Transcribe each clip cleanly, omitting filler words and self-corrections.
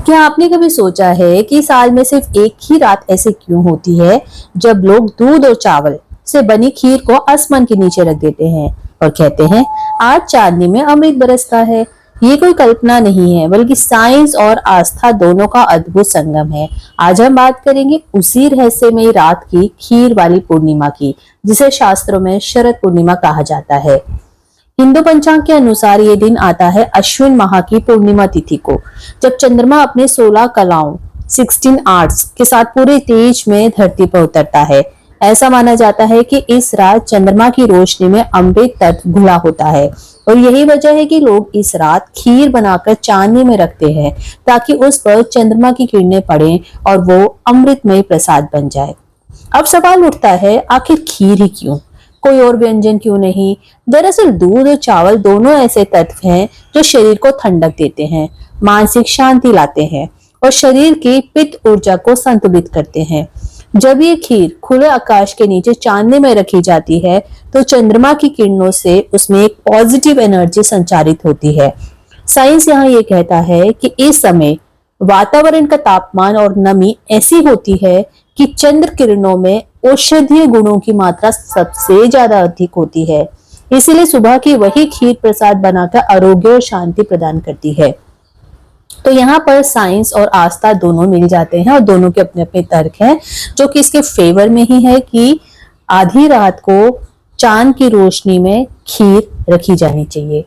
क्या आपने कभी सोचा है कि साल में सिर्फ एक ही रात ऐसे क्यों होती है जब लोग दूध और चावल से बनी खीर को आसमान के नीचे रख देते हैं और कहते हैं आज चांदनी में अमृत बरसता है। ये कोई कल्पना नहीं है बल्कि साइंस और आस्था दोनों का अद्भुत संगम है। आज हम बात करेंगे उसी रहस्यमयी रात की खीर वाली पूर्णिमा की, जिसे शास्त्रों में शरद पूर्णिमा कहा जाता है। हिंदू पंचांग के अनुसार ये दिन आता है अश्विन माह की पूर्णिमा तिथि को, जब चंद्रमा अपने 16 कलाओं 16 आर्ट्स के साथ पूरे तेज में धरती पर उतरता है। ऐसा माना जाता है कि इस रात चंद्रमा की रोशनी में अमृत तत्व घुला होता है और यही वजह है कि लोग इस रात खीर बनाकर चांदनी में रखते हैं ताकि उस पर चंद्रमा की किरणें पड़ें और वो अमृतमय प्रसाद बन जाए। अब सवाल उठता है, आखिर खीर ही क्यों, कोई और व्यंजन क्यों नहीं? दरअसल दूध और चावल दोनों ऐसे तत्व हैं जो शरीर को ठंडक देते हैं, मानसिक शांति लाते हैं और शरीर की पित्त ऊर्जा को संतुलित करते हैं। जब ये खीर खुले आकाश के नीचे चांदनी में रखी जाती है तो चंद्रमा की किरणों से उसमें एक पॉजिटिव एनर्जी संचारित होती है। साइंस यहाँ ये कहता है कि इस समय वातावरण का तापमान और नमी ऐसी होती है कि चंद्र किरणों में औषधीय गुणों की मात्रा सबसे ज्यादा अधिक होती है। इसीलिए सुबह की वही खीर प्रसाद बनाकर आरोग्य और शांति प्रदान करती है। तो यहाँ पर साइंस और आस्था दोनों मिल जाते हैं और दोनों के अपने अपने तर्क हैं, जो कि इसके फेवर में ही है कि आधी रात को चांद की रोशनी में खीर रखी जानी चाहिए।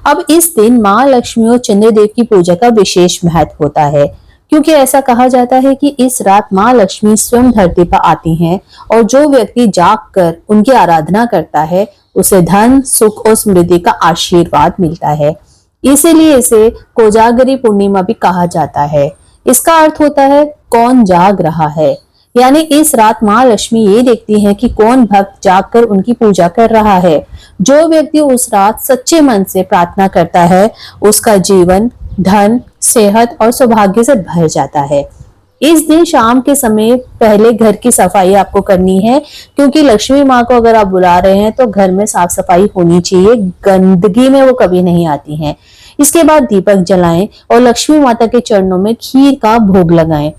अब इस दिन माँ लक्ष्मी और चंद्रदेव की पूजा का विशेष महत्व होता है, क्योंकि ऐसा कहा जाता है कि इस रात माँ लक्ष्मी स्वयं धरती पर आती हैं और जो व्यक्ति जाग कर उनकी आराधना करता है उसे धन, सुख और समृद्धि का आशीर्वाद मिलता है। इसीलिए इसे कोजागरी पूर्णिमा भी कहा जाता है। इसका अर्थ होता है कौन जाग रहा है, यानी इस रात माँ लक्ष्मी ये देखती है कि कौन भक्त जागकर उनकी पूजा कर रहा है। जो व्यक्ति उस रात सच्चे मन से प्रार्थना करता है उसका जीवन धन, सेहत और सौभाग्य से भर जाता है। इस दिन शाम के समय पहले घर की सफाई आपको करनी है, क्योंकि लक्ष्मी माँ को अगर आप बुला रहे हैं तो घर में साफ सफाई होनी चाहिए, गंदगी में वो कभी नहीं आती हैं। इसके बाद दीपक जलाएं और लक्ष्मी माता के चरणों में खीर का भोग लगाएं।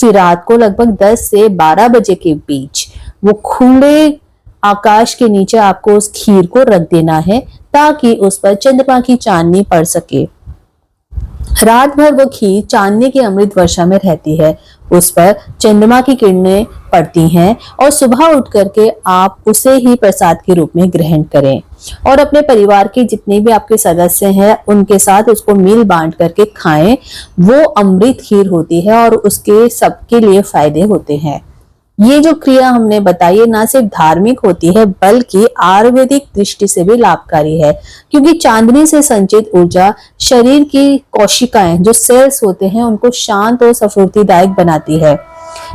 फिर रात को लगभग 10 से 12 बजे के बीच वो खुले आकाश के नीचे आपको उस खीर को रख देना है ताकि उस पर चंद्रमा की चांदनी पड़ सके। रात भर वो खीर चांदनी की अमृत वर्षा में रहती है, उस पर चंद्रमा की किरणें पड़ती हैं और सुबह उठ करके आप उसे ही प्रसाद के रूप में ग्रहण करें और अपने परिवार के जितने भी आपके सदस्य हैं उनके साथ उसको मिल बांट करके खाएं। वो अमृत खीर होती है और उसके सबके लिए फायदे होते हैं। ये जो क्रिया हमने बताई ना सिर्फ धार्मिक होती है बल्कि आयुर्वेदिक दृष्टि से भी लाभकारी है, क्योंकि चांदनी से संचित ऊर्जा शरीर की कोशिकाएं जो सेल्स होते हैं उनको शांत और स्फूर्तिदायक बनाती है।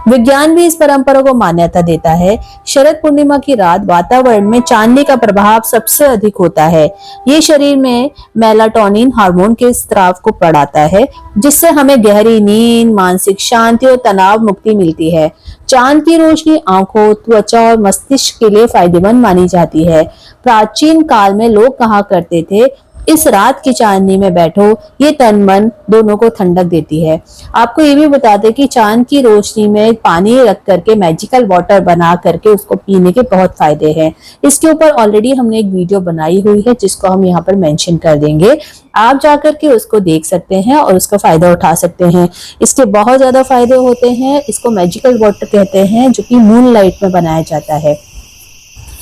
विज्ञान भी इस परंपरा को मान्यता देता है। शरद पूर्णिमा की रात वातावरण में चांदनी का प्रभाव सबसे अधिक होता है। ये शरीर में मेलाटोनिन हार्मोन के स्राव को बढ़ाता है, जिससे हमें गहरी नींद, मानसिक शांति और तनाव मुक्ति मिलती है। चांद की रोशनी आंखों, त्वचा और मस्तिष्क के लिए फायदेमंद मानी जाती है। प्राचीन काल में लोग कहा करते थे, इस रात की चांदनी में बैठो, ये तन मन दोनों को ठंडक देती है। आपको ये भी बता दें कि चांद की रोशनी में पानी रख करके मैजिकल वाटर बना करके उसको पीने के बहुत फायदे हैं। इसके ऊपर ऑलरेडी हमने एक वीडियो बनाई हुई है जिसको हम यहाँ पर मेंशन कर देंगे, आप जाकर के उसको देख सकते हैं और उसका फायदा उठा सकते हैं। इसके बहुत ज्यादा फायदे होते हैं। इसको मैजिकल वाटर कहते हैं, जो कि मून लाइट में बनाया जाता है।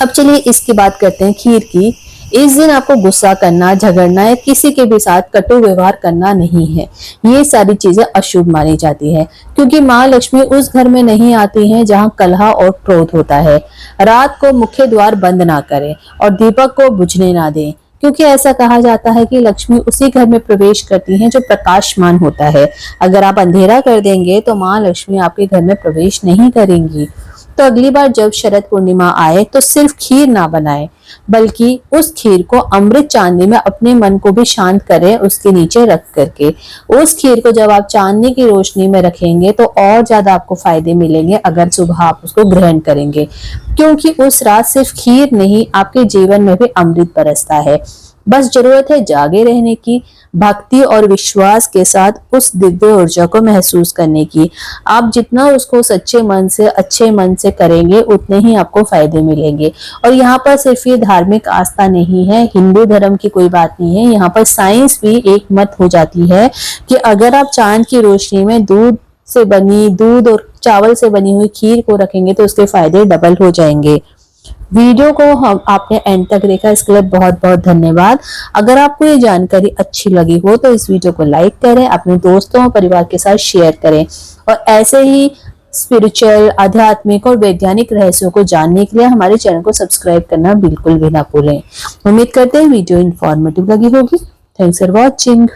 अब चलिए इसकी बात करते हैं खीर की। इस दिन आपको गुस्सा करना, झगड़ना या किसी के भी साथ कटु व्यवहार करना नहीं है। ये सारी चीजें अशुभ मानी जाती है, क्योंकि माँ लक्ष्मी उस घर में नहीं आती हैं जहाँ कलह और क्रोध होता है। रात को मुख्य द्वार बंद ना करें और दीपक को बुझने ना दें, क्योंकि ऐसा कहा जाता है कि लक्ष्मी उसी घर में प्रवेश करती हैं जो प्रकाशमान होता है। अगर आप अंधेरा कर देंगे तो माँ लक्ष्मी आपके घर में प्रवेश नहीं करेंगी। तो अगली बार जब शरद पूर्णिमा आए तो सिर्फ खीर ना बनाएं, बल्कि उस खीर को अमृत चांदनी में अपने मन को भी शांत करें उसके नीचे रख करके। उस खीर को जब आप चांदनी की रोशनी में रखेंगे तो और ज्यादा आपको फायदे मिलेंगे अगर सुबह आप उसको ग्रहण करेंगे, क्योंकि उस रात सिर्फ खीर नहीं आपके जीवन में भी अमृत बरसता है। बस जरूरत है जागे रहने की, भक्ति और विश्वास के साथ उस दिव्य ऊर्जा को महसूस करने की। आप जितना उसको सच्चे मन से, अच्छे मन से करेंगे, उतने ही आपको फायदे मिलेंगे। और यहाँ पर सिर्फ ये धार्मिक आस्था नहीं है, हिंदू धर्म की कोई बात नहीं है, यहाँ पर साइंस भी एक मत हो जाती है कि अगर आप चांद की रोशनी में दूध और चावल से बनी हुई खीर को रखेंगे तो उसके फायदे डबल हो जाएंगे। वीडियो को हम आपने एंड तक देखा, इसके लिए बहुत बहुत धन्यवाद। अगर आपको ये जानकारी अच्छी लगी हो तो इस वीडियो को लाइक करें, अपने दोस्तों और परिवार के साथ शेयर करें और ऐसे ही स्पिरिचुअल, आध्यात्मिक और वैज्ञानिक रहस्यों को जानने के लिए हमारे चैनल को सब्सक्राइब करना बिल्कुल भी ना भूलें। उम्मीद करते हैं वीडियो इंफॉर्मेटिव लगी होगी। Thanks for watching.